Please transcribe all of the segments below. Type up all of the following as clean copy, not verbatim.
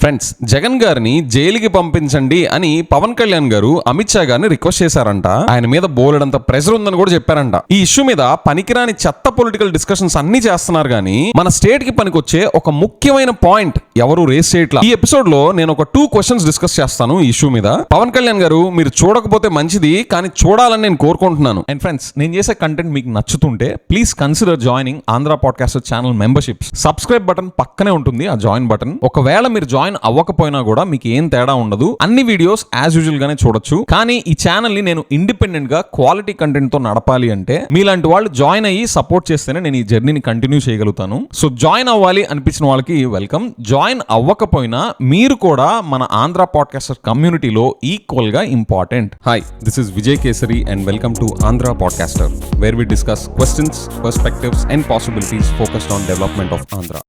Friends, Jagan గారిని జైలుకి పంపించండి అని పవన్ కళ్యాణ్ గారు అమిత్ షా గారిని రిక్వెస్ట్ చేశారంట. ఆయన మీద బోలెడంత ప్రెషర్ ఉందని కూడా చెప్పారంట. ఈ ఇష్యూ మీద పనికిరాని చెత్త పొలిటికల్ డిస్కషన్స్ అన్ని చేస్తున్నారు కానీ మన స్టేట్ కి పనికొచ్చే ఒక ముఖ్యమైన పాయింట్ ఎవరు రేస్ చేయట్లా. ఈ ఎపిసోడ్ లో నేను ఒక 2 క్వశ్చన్స్ డిస్కస్ చేస్తాను ఈ ఇష్యూ మీద. పవన్ కళ్యాణ్ గారు, మీరు చూడకపోతే మంచిది, కానీ చూడాలని నేను కోరుకుంటున్నాను. అండ్ ఫ్రెండ్స్, నేను చేసే కంటెంట్ మీకు నచ్చుతుంటే please consider joining Andhra podcaster channel memberships. Subscribe button పక్కనే ఉంటుంది, ఆ జాయిన్ బటన్. ఒకవేళ మీరు జాయిన్ అవ్వకపోయినా కూడా మీకు ఏం తేడా ఉండదు. అన్ని వీడియోస్ యాజ్ యూజువల్ గానే చూడొచ్చు. కానీ ఈ ఛానల్ ని నేను ఇండిపెండెంట్ గా క్వాలిటీ కంటెంట్ తో నడపాలి అంటే మీలాంటి వాళ్ళు జాయిన్ అయ్యి సపోర్ట్ చేస్తేనే నేను ఈ జర్నీని కంటిన్యూ చేయగలుగుతాను. సో జాయిన్ అవ్వాలి అనిపించిన వాళ్ళకి వెల్కమ్. జాయిన్ అవ్వకపోయినా మీరు కూడా మన ఆంధ్ర పాడ్కాస్టర్ కమ్యూనిటీలో ఈక్వల్ గా important. Hi, this is Vijay Kesari and welcome to Andhra podcaster, where we discuss questions, perspectives and possibilities focused on development of Andhra.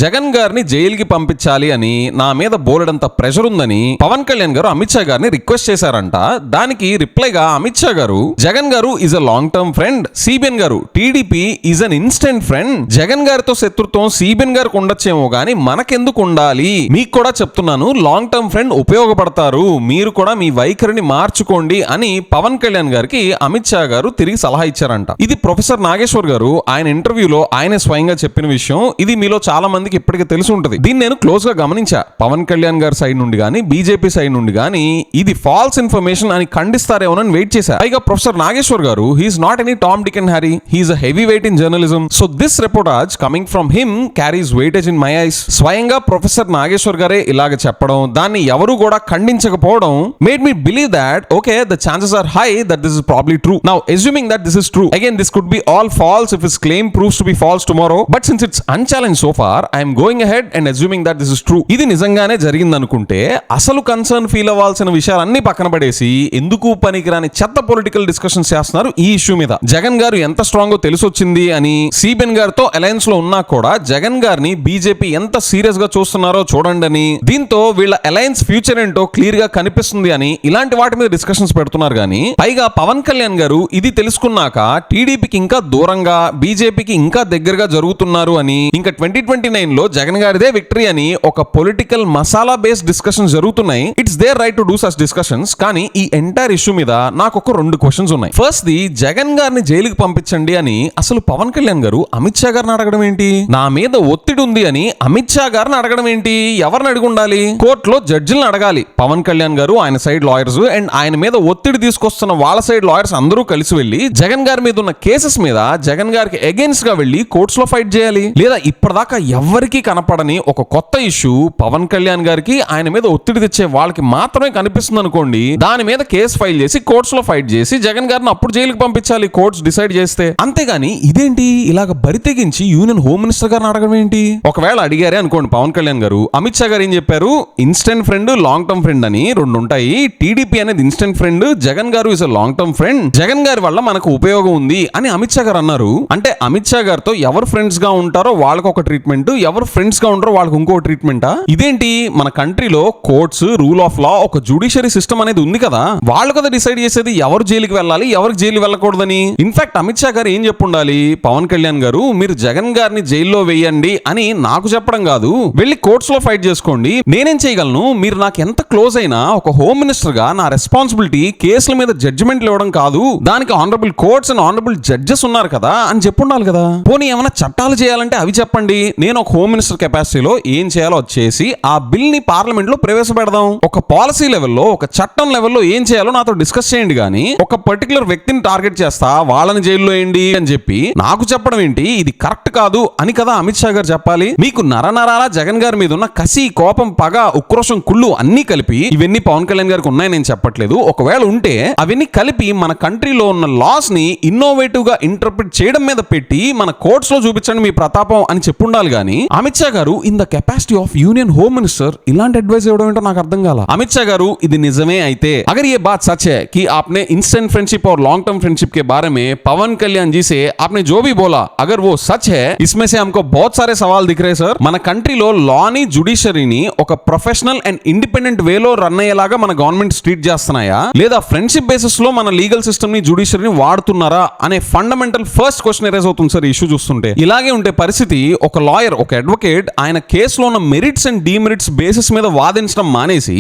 Jagan గారిని జైలుకి పంపించాలి అని నా మీద బోలెడంత ప్రెషర్ ఉందని పవన్ కళ్యాణ్ గారు అమిత్ షా గారిని రిక్వెస్ట్ చేశారంట. దానికి రిప్లైగా Amit Shah garu, Jagan garu is a long term friend, CBN garu TDP is an instant friend. Jagan గారితో శత్రుత్వం సిబిఎన్ గారికి ఉండొచ్చేమో గానీ మనకెందుకు ఉండాలి? మీకు కూడా చెప్తున్నాను, లాంగ్ టర్మ్ ఫ్రెండ్ ఉపయోగపడతారు, మీరు కూడా మీ వైఖరిని మార్చుకోండి అని పవన్ కళ్యాణ్ గారికి అమిత్ షా గారు తిరిగి సలహా ఇచ్చారంట. ఇది ప్రొఫెసర్ నాగేశ్వర్ గారు ఆయన ఇంటర్వ్యూలో ఆయనే స్వయంగా చెప్పిన విషయం. ఇది మీలో చాలా మందికి ఇప్పటికే తెలిసి ఉంటుంది. దీన్ని నేను క్లోజ్ గా గమనించా. పవన్ కళ్యాణ్ గారి సైడ్ నుండి గానీ బీజేపీ సైడ్ నుండి గానీ ఇది ఫాల్స్ ఇన్ఫర్మేషన్ అని ఖండిస్తారేమోనని వెయిట్ చేశా. పైగా professor Nageshwar garu, he's not any Tom Dick and Harry, he's a heavy weight in journalism. So this reportage coming from him carries weightage in my eyes. స్వయంగా professor Nageshwar గారే ఇలాగ చెప్పడం, దాన్ని ఎవరు కూడా ఖండించకపోవడం made me believe that okay, the chances are high that this is probably true. Now assuming that this is true, again this could be all false if his claim proves to B falls tomorrow. But since it's unchallenged so far, I am going ahead and assuming that this is true. ఇది నిజంగానే జరిగింది అనుకుంటే అసలు concern feel అవ్వాల్సిన విషయాలన్నీ పక్కన పడేసి ఎందుకు పనికిరాని చెత్త పొలిటికల్ డిస్కషన్స్ చేస్తున్నారు ఈ ఇష్యూ మీద. జగన్ గారు ఎంత స్ట్రాంగ్ తెలిసొచ్చింది అని, సిబిఎన్ గారితో అలయన్స్ లో ఉన్నా కూడా జగన్ గారిని బీజేపీ ఎంత సీరియస్ గా చూస్తున్నారో చూడండి అని, దీంతో వీళ్ళ అలయన్స్ ఫ్యూచర్ ఏంటో క్లియర్ గా కనిపిస్తుంది అని ఇలాంటి వాటి మీద డిస్కషన్స్ పెడుతున్నారు. కానీ పైగా పవన్ కళ్యాణ్ గారు ఇది తెలుసుకున్నాక టీడీపీకి ఇంకా దూరంగా, బీజేపీకి ఇంకా దగ్గరగా జరుగుతున్నారు అని, ఇంకా 2029 లో జగన్ గారిదే విక్టరీ అని ఒక పొలిటికల్ మసాలా బేస్డ్ డిస్కషన్స్ జరుగుతున్నాయి. It's their right to do such discussions. కానీ ఈ ఎంటైర్ ఇష్యూ మీద నాకు ఒక 2 క్వశ్చన్స్ ఉన్నాయి. ఫస్ట్ ది, జగన్ గారిని జైలుకి పంపించండి అని అసలు పవన్ కళ్యాణ్ గారు అమిత్ షా గారిని అడగడం ఏంటి? నా మీద ఒత్తిడి ఉంది అని అమిత్ షా గారిని అడగడం ఏంటి? ఎవరిని అడిగి ఉండాలి? కోర్టులో జడ్జిలను అడగాలి. పవన్ కళ్యాణ్ గారు, ఆయన సైడ్ లాయర్స్ అండ్ ఆయన మీద ఒత్తిడి తీసుకొస్తున్న వాళ్ళ సైడ్ లాయర్స్ అందరూ కలిసి వెళ్లి జగన్ గారి మీద ఉన్న కేసెస్ మీద జగన్ గారికి అగైన్స్ గా వెళ్లి కోర్ట్స్ లో ఫైట్ చేయాలి. లేదా ఇప్పటిదాకా ఎవరికి కనపడని ఒక కొత్త ఇష్యూ పవన్ కళ్యాణ్ గారికి, ఆయన మీద ఒత్తిడి తెచ్చే వాళ్ళకి మాత్రమే కనిపిస్తుంది అనుకోండి, దాని మీద కేసు ఫైల్ చేసి కోర్ట్స్ లో ఫైట్ చేసి జగన్ గారిని అప్పుడు జైలుకి పంపించాలి కోర్ట్స్ డిసైడ్ చేస్తే. అంతేగాని ఇదేంటి ఇలాగ బరితెగించి యూనియన్ హోమ్ మినిస్టర్ గారిని అడగడం ఏంటి? ఒకవేళ అడిగారే అనుకోండి పవన్ కళ్యాణ్ గారు, అమిత్ షా గారు ఏం చెప్పారు? Instant friend, long term friend అని 2 ఉంటాయి. టీడీపీ అనేది ఇన్స్టెంట్ ఫ్రెండ్, జగన్ గారు is a long term friend. Jagan గారి వల్ల మనకు ఉపయోగం ఉంది అని అమిత్ షా గారు అన్నారు. అంటే అమిత్ షా గారితో ఎవరు ఫ్రెండ్స్ గా ఉంటారో వాళ్ళకి ఒక ట్రీట్మెంట్, ఎవరు ఫ్రెండ్స్ గా ఉంటారో వాళ్ళకి ఇంకో ట్రీట్మెంటా? ఇదేంటి? మన కంట్రీలో కోర్ట్స్, రూల్ ఆఫ్ లా, ఒక జ్యుడిషియరీ సిస్టమ్ అనేది ఉంది కదా, వాళ్ళు కదా డిసైడ్ చేసేది ఎవరు జైలుకి వెళ్ళాలి, ఎవరికి జైలు వెళ్ళకూడదని. ఇన్ఫాక్ట్ అమిత్ షా గారు ఏం చెప్పుండాలి, పవన్ కళ్యాణ్ గారు మీరు జగన్ గారిని జైల్లో వేయండి అని నాకు చెప్పడం కాదు, వెళ్ళి కోర్ట్స్ లో ఫైట్ చేసుకోండి, నేనేం చేయగలను? మీరు నాకు ఎంత క్లోజ్ అయినా ఒక హోమ్ మినిస్టర్ గా నా రెస్పాన్సిబిలిటీ కేసుల మీద జడ్జిమెంట్లు ఇవ్వడం కాదు, దానికి honourable courts and honourable judges ఉన్నారు కదా అని చెప్పుండాలి కదా. పోనీ ఏమైనా చట్టాలు చేయాలంటే అవి చెప్పండి, నేను ఒక హోమ్ మినిస్టర్ కెపాసిటీలో ఏం చేయాలో వచ్చేసి ఆ బిల్ ని పార్లమెంట్ లో ప్రవేశపెడదాం. ఒక పాలసీ లెవెల్లో, ఒక చట్టం లెవెల్లో ఏం చేయాలో నాతో డిస్కస్ చేయండి. కానీ ఒక పర్టికులర్ వ్యక్తిని టార్గెట్ చేస్తా వాళ్ళని జైల్లో వేయండి అని చెప్పి నాకు చెప్పడం ఏంటి? ఇది కరెక్ట్ కాదు అని కదా అమిత్ షా గారు చెప్పాలి. మీకు నరనరాల జగన్ గారి మీద ఉన్న కసి, కోపం, పగ, ఉక్రోషం, కుళ్ళు అన్ని కలిపి, ఇవన్నీ పవన్ కళ్యాణ్ గారికి ఉన్నాయని నేను చెప్పట్లేదు, ఒకవేళ ఉంటే అవన్నీ కలిపి మన కంట్రీలో ఉన్న లాస్ ని ఇన్నోవేటివ్ గా ఇంటర్ప్రిట్ చేయడం మీద పెట్టి మన కోర్ట్స్ లో చూపించండి మీ ప్రతాపం అని చెప్పుండాలి. కానీ అమిత్ షా గారు in the capacity of union home minister ఇలాంటి అడ్వైస్ ఇవ్వడం ఏంటో నాకు అర్థం కాల. అమిత్ షా గారు, ఇది నిజమే అయితే अगर ये बात सच है कि आपने इंस्टेंट फ्रेंडशिप और लॉन्ग टर्म फ्रेंडशिप के बारे में पवन कल्याण जी से आपने जो भी बोला, अगर वो सच है, इसमें से हमको बहुत सारे सवाल दिख रहे हैं सर. మన కంట్రీలో లాని, జుడిషియరీని ఒక ప్రొఫెషనల్ అండ్ ఇండిపెండెంట్ వేలో రన్ అయ్యేలాగా మన గవర్నమెంట్ స్ట్రీట్ చేస్తున్నాయా, లేదా ఫ్రెండ్షిప్ బేసిస్ లో మన లీగల్ సిస్టమ్ ని, జుడిషియరీని వాడుతున్నారా అనే ఫండమెంటల్ ఫస్ట్ క్వశ్చన్ ఎరేజ్ అవుతుంది సార్ ఈ ఇష్యూ చూస్తుంటే. ఇలాగే ఉంటే పరిస్థితి ఒక ఒక లాయర్, ఒక అడ్వకేట్ ఆయన కేసులో ఉన్న మెరిట్స్ అండ్ డిమెరిట్స్ బేసిస్ మీద వాదించడం మానేసి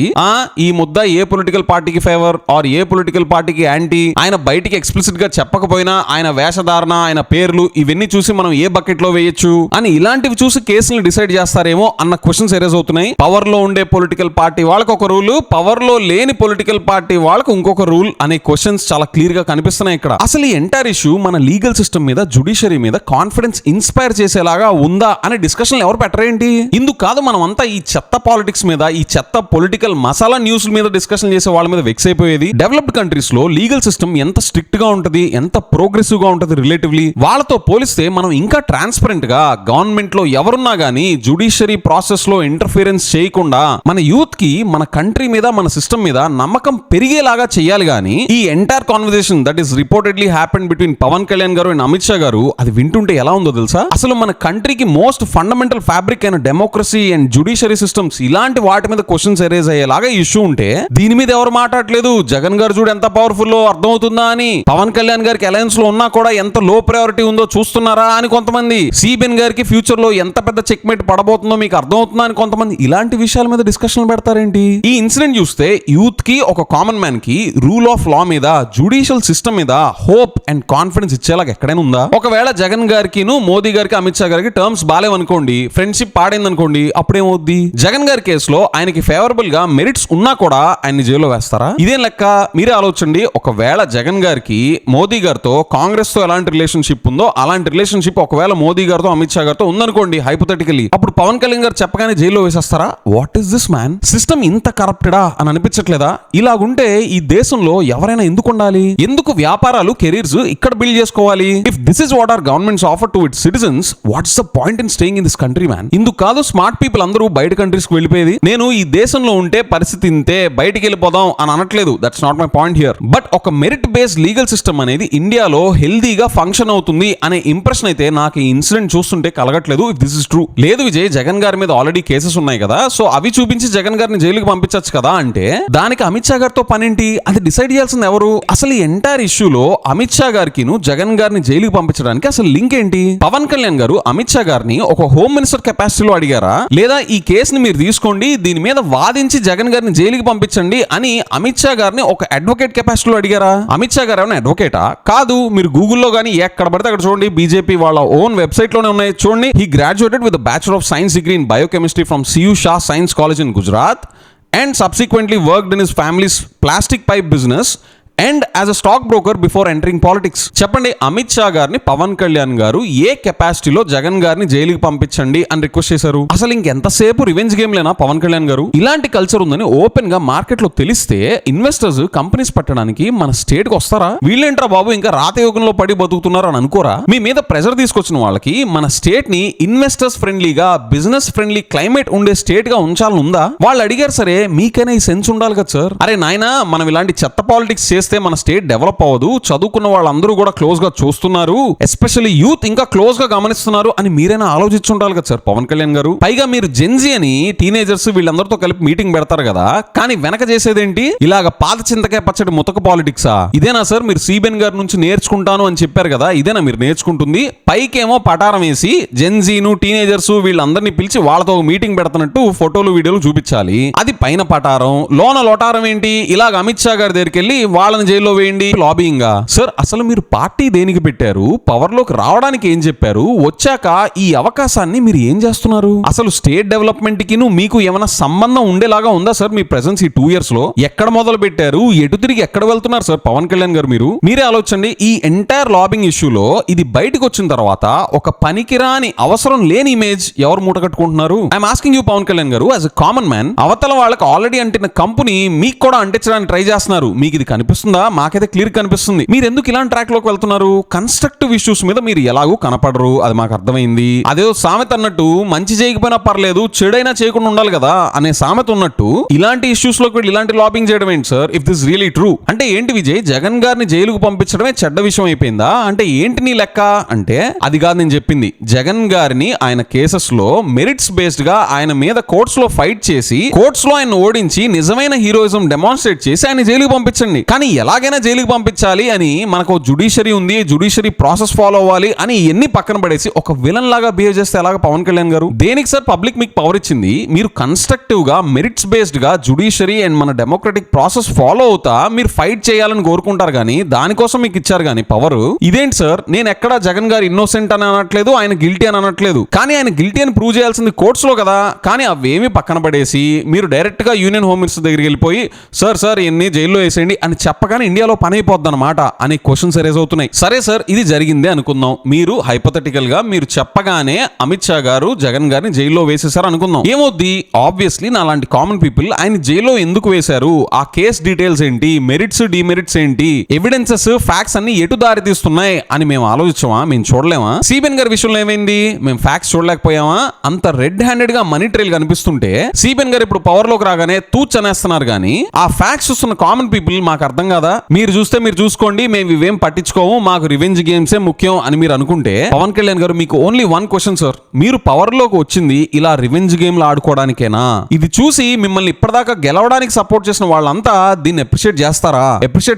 ఈ ముద్ద ఏ పొలిటికల్ పార్టీకి ఫేవర్ ఆర్ ఏ పొలిటికల్ పార్టీకి యాంటీ, ఆయన బయటికి ఎక్స్ప్లిసిట్ గా చెప్పకపోయినా ఆయన వేషధారణ, ఆయన పేర్లు ఇవన్నీ చూసి మనం ఏ బకెట్ లో వేయొచ్చు అని ఇలాంటివి చూసి కేసులను డిసైడ్ చేస్తారేమో అన్న క్వశ్చన్స్ ఎరేజ్ అవుతున్నాయి. పవర్ లో ఉండే పొలిటికల్ పార్టీ వాళ్ళకి ఒక రూల్, పవర్ లో లేని పొలిటికల్ పార్టీ వాళ్ళకు ఇంకొక రూల్ అనే క్వశ్చన్స్ చాలా క్లియర్ గా కనిపిస్తున్నాయి ఇక్కడ. అసలు ఈ ఎంటైర్ ఇష్యూ మన లీగల్ సిస్టమ్ మీద, జుడిషియరీ మీద కాన్ఫిడెన్స్ ఇన్స్పైర్ చేసేలాగా ఉందా అనే డిస్కషన్ ఎవరు పెట్టరేంటి? ఇందుకు కాదు మనం అంతా ఈ చెత్త పాలిటిక్స్ మీద, ఈ చెత్త పొలిటికల్ మసాలా న్యూస్ మీద డిస్కషన్ చేసే వాళ్ళ మీద వెక్స్ అయిపోయేది. డెవలప్డ్ కంట్రీస్ లో లీగల్ సిస్టమ్ ఎంత స్ట్రిక్ట్ గా ఉంటది, ఎంత ప్రోగ్రెసివ్ గా ఉంటది రిలేటివ్లీ, వాళ్ళతో పోలిస్తే మనం ఇంకా ట్రాన్స్పరెంట్ గా గవర్నమెంట్ లో ఎవరున్నా గానీ జుడిషియరీ ప్రాసెస్ లో ఇంటర్ఫిరెన్స్ చేయకుండా మన యూత్ కి మన కంట్రీ మీద, మన సిస్టమ్ మీద నమ్మకం పెరిగేలాగా చేయాలి. గానీ ఈ entire conversation that is reportedly happened between Pawan Kalyan garu and Amit Shah గారు, అది వింటుంటే ఎలా ఉందో తెలుసా? అసలు మన కంట్రీకి మోస్ట్ ఫండమెంటల్ ఫ్యాబ్రిక్ అయిన డెమోక్రసీ అండ్ జుడిషియరీ సిస్టమ్స్ ఇలాంటి వాటి మీద క్వశ్చన్స్ ఎరేజ్ అయ్యేలాగా ఇష్యూ ఉంటే దీని మీద ఎవరు మాట్లాడలేదు. జగన్ గారు చూడు ఎంత పవర్ఫుల్ అర్థమవుతుందా అని, పవన్ కళ్యాణ్ గారికి అలయన్స్ లో ఉన్నా కూడా ఎంత లో ప్రయారిటీ ఉందో చూస్తున్నారా అని కొంతమంది, సిబిఎన్ గారికి ఫ్యూచర్ లో ఎంత పెద్ద చెక్ మేట్ పడబోతుందో మీకు అర్థమవుతుందా అని కొంతమంది, ఇలాంటి విషయాల మీద డిస్కషన్ పెడతారేంటి? ఈ ఇన్సిడెంట్ చూస్తే యూత్ కి, ఒక కామన్ మ్యాన్ కి రూల్ ఆఫ్ లా మీద, జుడిషియల్ సిస్టమ్ మీద హోప్ అండ్ కాన్ఫిడెన్స్ ఇచ్చేలాగా ఎక్కడైనా ఉందా? ఒకవేళ జగన్ గారికి, మోదీ గారికి, అమిత్ షా గారికి టర్మ్స్ బాలేవనుకోండి, ఫ్రెండ్షిప్ పాడైంది అనుకోండి, అప్పుడేమవుద్ది? జగన్ గారి కేసులో ఆయనకి ఫేవరబుల్ గా మెరిట్స్ ఉన్నా కూడా ఆయన్ని జైల్లో వేస్తారా? ఇదేం లెక్క? మీరే ఆలోచించండి. ఒకవేళ జగన్ గారికి మోదీ గారితో, కాంగ్రెస్ తో ఎలాంటి రిలేషన్షిప్ ఉందో అలాంటి రిలేషన్షిప్ ఒకవేళ మోదీ గారితో, అమిత్ షా గారితో ఉందనుకోండి హైపోథెటికల్లీ, అప్పుడు పవన్ కళ్యాణ్ గారు చెప్పగానే జైల్లో వేసేస్తారా? What is this man? System ఇంత కరప్టెడా అని అనిపించట్లేదా? ఇలాగుంటే ఈ దేశంలో ఎవరైనా ఎందుకు ఉండాలి? ఎందుకు వ్యాపారాలు, కెరీర్స్ ఇక్కడ బిల్డ్ చేసుకోవాలి? If this is what are governments offer to its citizens, what's the point in staying in this country man? ఇందుకు కాదు స్మార్ట్ పీపుల్ అందరూ బయట కంట్రీస్ కి వెళ్ళిపోయేది. నేను ఈ దేశంలో ఉంటే పరిస్థితి ఇంతే, బయటికి వెళ్ళిపోదాం అని అనట్లేదు. That's not my point here. But ఒక మెరిట్ బేస్డ్ లీగల్ సిస్టమ్ అనేది ఇండియాలో హెల్దీగా ఫంక్షన్ అవుతుంది అనే ఇంప్రెషన్ అయితే నాకు ఈ ఇన్సిడెంట్ చూస్తుంటే కలగట్లేదు. If this is true. లేదు విజయ్, జగన్ గారి మీద ఆల్రెడీ కేసెస్ ఉన్నాయి కదా, సో అవి చూపించి జగన్ గారిని జైలుకి పంపించచ్చు కదా అంటే, దానికి అమిత్ షా గారితో పనేంటి? అది డిసైడ్ చేయాల్సింది ఎవరు? అసలు ఈ ఎంటైర్ ఇష్యూలో అమిత్ షా గారికి, జగన్ గారిని జైలుకి పంపించడానికి అసలు లింక్ ఏంటి? పవన్ కళ్యాణ్ గారు అమిత్ షా గారిని ఒక హోమ్ మినిస్టర్ కెపాసిటీలో అడిగారా, లేదా ఈ కేసుని మీరు తీసుకోండి, దీని మీద వాదించి జగన్ గారిని జైలుకి పంపించండి అని అమిత్ షా గారిని ఒక అడ్వకేట్ కెపాసిటీలో అడిగారా? అమిత్ షా గారు ఏమైనా అడ్వకేటా? కాదు. మీరు గూగుల్లో గానీ ఎక్కడ పడితే అక్కడ చూడండి, బీజేపీ వాళ్ళ ఓన్ వెబ్సైట్ లోనే ఉన్నాయి చూడండి. He graduated with bachelor of science degree in biochemistry from CU Shah Science College in Gujarat and subsequently worked in his family's plastic pipe business and as a stock broker before entering politics. చెప్పండి, అమిత్ షా గారిని పవన్ కళ్యాణ్ గారు ఏ కెపాసిటీలో జగన్ గారిని జైలుకి పంపించండి అని request చేశారు? అసలు ఇంకెంతసేపు రివెంజ్ గేమ్ లేనా పవన్ కళ్యాణ్ గారు? ఇలాంటి కల్చర్ ఉందని ఓపెన్ గా మార్కెట్ లో తెలిస్తే ఇన్వెస్టర్స్ కంపెనీస్ పెట్టడానికి మన స్టేట్ కి వస్తారా? వీళ్ళేంట్రా బాబు ఇంకా రాతయుగంలో పడి బతుకుతున్నారు అని అనుకోరా? మీ మీద ప్రెజర్ తీసుకొచ్చిన వాళ్ళకి మన స్టేట్ ని ఇన్వెస్టర్స్ ఫ్రెండ్లీగా, బిజినెస్ ఫ్రెండ్లీ క్లైమేట్ ఉండే స్టేట్ గా ఉంచాలని ఉందా? వాళ్ళు అడిగారు సరే, మీకైనా ఈ సెన్స్ ఉండాలి కదా సార్. అరే నాయనా, మనం ఇలాంటి చెత్త పాలిటిక్స్ చేస్తే మన స్టేట్ డెవలప్ అవ్వదు, చదువుకున్న వాళ్ళందరూ కూడా క్లోజ్ గా చూస్తున్నారు, ఎస్పెషల్లీ యూత్ ఇంకా క్లోజ్ గా గమనిస్తున్నారు అని మీరైనా ఆలోచించుండాలి కదా సార్ పవన్ కళ్యాణ్ గారు. పైగా మీరు జెన్జీ అని టీనేజర్స్ వీళ్ళందరితో కలిపి మీటింగ్ పెడతారు కదా, కానీ వెనక చేసేదేంటి? ఇలాగ పాత చింతకాయ పచ్చడి ముతక పాలిటిక్సా? ఇదేనా సార్ మీరు సిబిఎన్ గారి నుంచి నేర్చుకుంటాను అని చెప్పారు కదా, ఇదేనా మీరు నేర్చుకుంటుంది? పైకేమో పటారం వేసి జెన్జీను, టీనేజర్స్ వీళ్ళందరినీ పిలిచి వాళ్ళతో మీటింగ్ పెడుతున్నట్టు ఫోటోలు, వీడియోలు చూపించాలి. అది పైన పటారం, లోన లోటారం ఏంటి? ఇలాగ అమిత్ షా గారి దగ్గరికి వెళ్ళి వాళ్ళని జైల్లో వేయండి, లాబింగ్. సార్ అసలు మీరు పార్టీ దేనికి పెట్టారు? పవర్ లోకి రావడానికి ఏం చెప్పారు? వచ్చాక ఈ అవకాశాన్ని మీరు ఏం చేస్తున్నారు? అసలు స్టేట్ డెవలప్మెంట్ కి మీకు ఏమైనా సంబంధం ఉండేలాగా ఉందా సార్ మీ ప్రెసెన్స్ ఈ 2 years లో? ఎక్కడ మొదలు పెట్టారు, ఎటు తిరిగి ఎక్కడ వెళ్తున్నారు సార్ పవన్ కళ్యాణ్ గారు మీరు? మీరే ఆలోచించండి. ఈ ఎంటైర్ లాబింగ్ ఇష్యూలో ఇది బయటకు వచ్చిన తర్వాత ఒక పనికిరాని, అవసరం లేని ఇమేజ్ ఎవరు మూట కట్టుకుంటున్నారు? I'm asking you Pawan Kalyan garu, as a common man, అవతల వాళ్ళకి ఆల్రెడీ అంటిన కంపెనీ మీకు కూడా అంటించడానికి ట్రై చేస్తున్నారు. మీకు ఇది కనిపిస్తుందా? మాకైతే క్లియర్ కనిపిస్తుంది. మీరు ఎందుకు ఇలాంటి ట్రాక్ లోకి వెళ్తున్నారు? కన్స్ట్రక్టివ్ ఇష్యూస్ మీద మీరు ఎలాగూ కనపడరు, అది మాకు అర్థమైంది. అదే సామెత అన్నట్టు, మంచి చేయకపోయినా పర్లేదు, చెడైనా చేయకుండా ఉండాలి కదా అనే సామెత ఉన్నట్టు, ఇలాంటి ఇష్యూస్ లోకి వెళ్ళి ఇలాంటి లాబింగ్ చేయడం ఏంటి sir? If this really true అంటే ఏంటి విజయ్? జగన్ గారిని జైలుకు పంపించడమే చెడ్డ విషయం అయిపోయిందా? అంటే ఏంటి నీ లెక్క? అంటే అది కాదు నేను చెప్పింది. జగన్ గారిని ఆయన కేసెస్ లో మెరిట్స్ బేస్డ్ గా ఆయన మీద కోర్ట్స్ లో ఫైట్ చేసి, కోర్ట్స్ లో ఆయన ఓడించి నిజమైన హీరోయిజం డెమాన్స్ట్రేట్ చేసి ఆయన జైలుకు పంపించండి. కానీ ఎలాగైనా జైలుకి పంపించాలి అని మనకు జుడిషియరీ ఉంది, జుడిషియరీ ప్రాసెస్ ఫాలో అవ్వాలి అని ఎన్ని పక్కన పడేసి ఒక విలన్ లాగా బిహేవ్ చేస్తే ఎలాగ పవన్ కళ్యాణ్ గారు? దేనికి సార్ పబ్లిక్ మీకు పవర్ ఇచ్చింది? మీరు కన్స్ట్రక్టివ్ గా మెరిట్స్ బేస్డ్ గా జుడిషియరీ అండ్ మన డెమోక్రటిక్ ప్రాసెస్ ఫాలో అవుతా మీరు ఫైట్ చేయాలని కోరుకుంటారు కానీ దానికోసం మీకు ఇచ్చారు కానీ పవర్. ఇదేంటి సార్? నేను ఎక్కడా జగన్ గారు ఇన్నోసెంట్ అని అనట్లేదు, ఆయన గిల్టీ అని అనట్లేదు. కానీ ఆయన గిల్టీ అని ప్రూవ్ చేయాల్సింది కోర్ట్స్ లో కదా. కానీ అవేమి పక్కన పడేసి మీరు డైరెక్ట్ గా యూనియన్ హోమ్ మినిస్టర్ దగ్గరికి వెళ్ళిపోయి సార్ ఇన్ని జైల్లో వేసేయండి అని చెప్పగానే ఇండియాలో పని అయిపోద్ది అనమాట అనే క్వశ్చన్స్ రేజ్ అవుతున్నాయి. సరే సార్, ఇది జరిగిందే అనుకుందాం. మీరు హైపోథెటికల్ గా మీరు చెప్పగానే అమిత్ షా గారు జగన్ గారిని జైల్లో వేసేసారు అనుకుందాం. ఏమవుద్ది? ఆబ్వియస్లీ నా లాంటి కామన్ పీపుల్ ఆయన జైల్లో ఎందుకు వేశారు, ఆ కేస్ డీటెయిల్స్ ఏంటి, మెరిట్స్ డిమెరిట్స్ ఏంటి, ఎవిడెన్సెస్ ఫ్యాక్ట్స్ అన్ని ఎటు దారి తీస్తున్నాయి అని మేము ఆలోచించామా? మేము చూడలేమా? సిబిఎన్ గారి విషయంలో ఏమైంది? మేము ఫ్యాక్ట్స్ చూడలేకపోయామా? అంత రెడ్ హ్యాండెడ్ గా మనీ ట్రైల్ కనిపిస్తుంటే సిబిఎన్ గారు ఇప్పుడు పవర్ లోకి రాగానే తూచనేస్తున్నారు కానీ ఆ ఫ్యాక్ట్స్ చూస్తున్న కామన్ పీపుల్ మాకు అర్థం కాదా? మీరు చూస్తే మీరు చూసుకోండి, మేము ఇవేం పట్టించుకోము, మాకు రివెంజ్ గేమ్సే ముఖ్యం అని మీరు అనుకుంటే పవన్ కళ్యాణ్ గారు మీకు ఓన్లీ వన్ క్వశ్చన్ సార్, మీరు పవర్ లోకి వచ్చింది ఇలా రివెంజ్ గేమ్లు ఆడుకోవడానికేనా? ఇది చూసి మిమ్మల్ని ఇప్పటిదాకా గెలవడానికి సపోర్ట్ చేసిన వాళ్ళంతా దీన్ని అప్రిషియేట్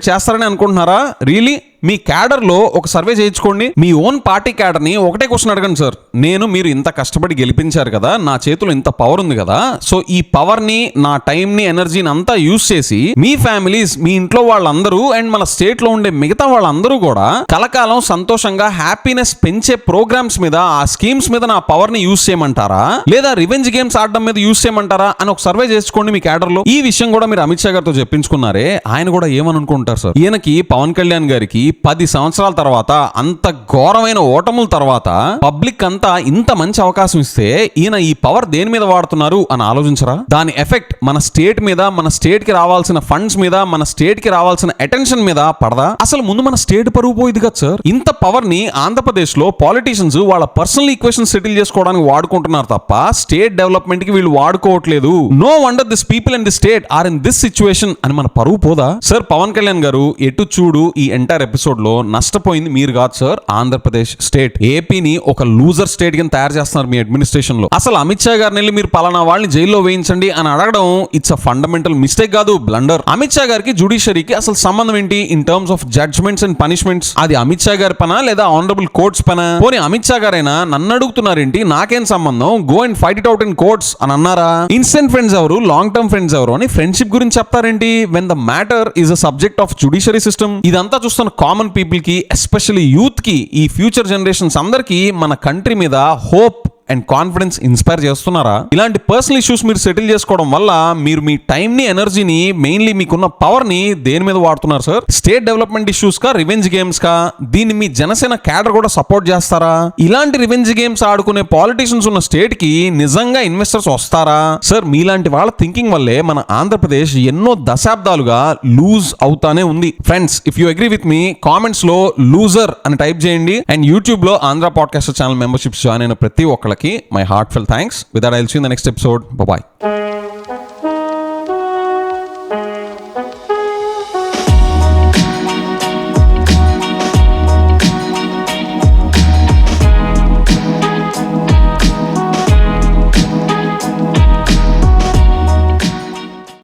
చేస్తారని అనుకుంటున్నారా? రియలీ? మీ క్యాడర్ లో ఒక సర్వే చేయించుకోండి. మీ ఓన్ పార్టీ క్యాడర్ ని ఒకటే క్వశ్చన్ అడగండి సార్, మీరు ఇంత కష్టపడి గెలిపించారు కదా, నా చేతిలో ఇంత పవర్ ఉంది కదా, సో ఈ పవర్ ని, నా టైం ని, ఎనర్జీని అంతా యూజ్ చేసి మీ ఫ్యామిలీస్, మీ ఇంట్లో వాళ్ళందరూ అండ్ మన స్టేట్ లో ఉండే మిగతా వాళ్ళందరూ కూడా కలకాలం సంతోషంగా హ్యాపీనెస్ పెంచే ప్రోగ్రామ్స్ మీద, ఆ స్కీమ్స్ మీద నా పవర్ ని యూజ్ చేయమంటారా, లేదా రివెంజ్ గేమ్స్ ఆడడం మీద యూజ్ చేయమంటారా అని ఒక సర్వే చేసుకోండి మీ క్యాడర్ లో. ఈ విషయం కూడా మీరు అమిత్ షా గారితో చెప్పించుకున్నారే, ఆయన కూడా ఏమని అనుకుంటారు సార్? ఈయనకి పవన్ కళ్యాణ్ గారికి 10 సంవత్సరాల తర్వాత, అంత ఘోరమైన ఓటముల తర్వాత పబ్లిక్ అంతా ఇంత మంచి అవకాశం ఇస్తే ఈయన ఈ పవర్ దేని మీద వాడుతున్నారు అని ఆలోచించరా? దాని ఎఫెక్ట్ మన స్టేట్ మీద, మన స్టేట్ కి రావాల్సిన ఫండ్స్ మీద, మన స్టేట్ కి రావాల్సిన అటెన్షన్ మీద పడదా? అసలు ముందు మన స్టేట్ పరువు పోయింది కదా సార్. ఇంత పవర్ ని ఆంధ్రప్రదేశ్ లో పాలిటీషియన్స్ వాళ్ళ పర్సనల్ ఈక్వేషన్ సెటిల్ చేసుకోవడానికి వాడుకుంటున్నారు తప్ప స్టేట్ డెవలప్మెంట్ కి వీళ్ళు వాడుకోవట్లేదు. No wonder this people in the state are in this situation అని మన పరువు పోదా సార్? పవన్ కళ్యాణ్ గారు ఎటు చూడు ఈ ఎంటైర్ ఎపిసోడ్ లో నష్టపోయింది మీరు కాదు సార్, ఆంధ్రప్రదేశ్ స్టేట్. ఏపీని ఒక లూజర్ స్టేట్ కింద తయారు చేస్తున్నారు మీ అడ్మినిస్ట్రేషన్ లో. అసలు అమిత్ షా గారిని వెళ్ళి మీరు పలానా వాళ్ళని జైల్లో వేయించండి అని అడగడం ఇట్స్ అ ఫండమెంటల్ మిస్టేక్ కాదు, బ్లండర్. అమిత్ షా గారికి జుడిషియరీకి అసలు సంబంధం ఏంటి in terms of judgements and punishments? అది అమిత్ షా గారి పనా లేదా ఆనరబుల్ కోర్ట్స్ పనా? పోనీ అమిత్ షా గారైనా నన్ను అడుగుతున్నారేంటి, నాకేం సంబంధం, go and fight it out in courts అని అన్నారా? ఇన్స్టెంట్ ఫ్రెండ్స్ ఎవరు, లాంగ్ టర్మ్ ఫ్రెండ్స్ ఎవరు అని ఫ్రెండ్షిప్ గురించి చెప్తారేంటి when the matter is a subject of judiciary system? ఇదంతా చూస్తున్న కామన్ పీపుల్ కి, ఎస్పెషల్లీ యూత్ కి, ఈ ఫ్యూచర్ జనరేషన్స్ అందరికీ మన కంట్రీ మీద హోప్ అండ్ కాన్ఫిడెన్స్ ఇన్స్పైర్ చేస్తున్నారా? ఇలాంటి పర్సనల్ ఇష్యూస్ మీరు సెటిల్ చేసుకోవడం వల్ల మీరు మీ టైం ని, ఎనర్జీని, మెయిన్లీ మీకున్న పవర్ ని దేని మీద వాడుతున్నారు సార్? స్టేట్ డెవలప్మెంట్ ఇష్యూస్ కా, రివెంజ్ గేమ్స్ కా? దీన్ని మీ జనసేన క్యాడర్ కూడా సపోర్ట్ చేస్తారా? ఇలాంటి రివెంజ్ గేమ్స్ ఆడుకునే పాలిటీషియన్స్ ఉన్న స్టేట్ కి నిజంగా ఇన్వెస్టర్స్ వస్తారా సార్? మీలాంటి వాళ్ళ థింకింగ్ వల్లే మన ఆంధ్రప్రదేశ్ ఎన్నో దశాబ్దాలుగా లూజ్ అవుతానే ఉంది. Friends, if you agree with me, comments లో లూజర్ అని టైప్ చేయండి. అండ్ యూట్యూబ్ లో Andhra podcaster channel memberships join అయిన ప్రతి ఒక్కరికి my heartfelt thanks. With that, I'll see you in the next episode. Bye-bye.